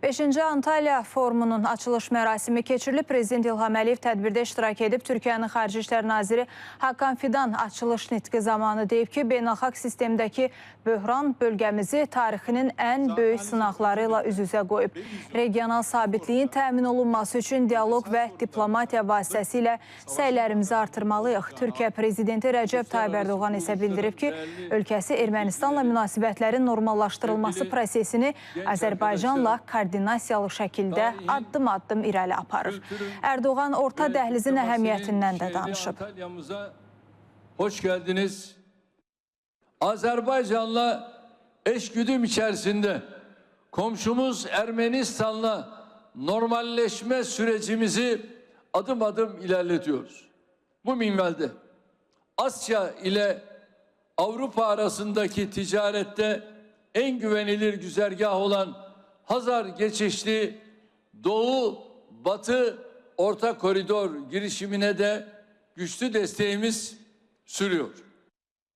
5-ci Antalya Forumunun açılış mərasimi keçirilib. Prezident İlham Əliyev tədbirdə iştirak edib. Türkiyənin Xarici İşlər Naziri Hakan Fidan açılış nitqi zamanı deyib ki, beynəlxalq sistemdəki böhran bölgəmizi tarixinin ən böyük sınaqları ilə üz-üzə qoyub. Regional sabitliyin təmin olunması üçün dialoq və diplomatiya vasitəsilə səylərimizi artırmalıyıq. Türkiyə Prezidenti Rəcəb Tayyip Ərdoğan isə bildirib ki, ölkəsi Ermənistanla münasibətlərin normallaşdırılması prosesini Azərbaycanla koordinasiyalı şəkildə addım-addım irəli aparır. Erdoğan Orta Dəhlizin əhəmiyyətindən də danışıb. Hoş geldiniz. Azerbaycan'la eşgüdüm içerisinde komşumuz Ermenistan'la normalleşme sürecimizi adım adım ilerletiyoruz. Bu minvalde Asya ile Avrupa arasındaki ticarette en güvenilir güzergah olan Hazar geçişli Doğu-Batı Orta Koridor girişimine de güçlü desteğimiz sürüyor.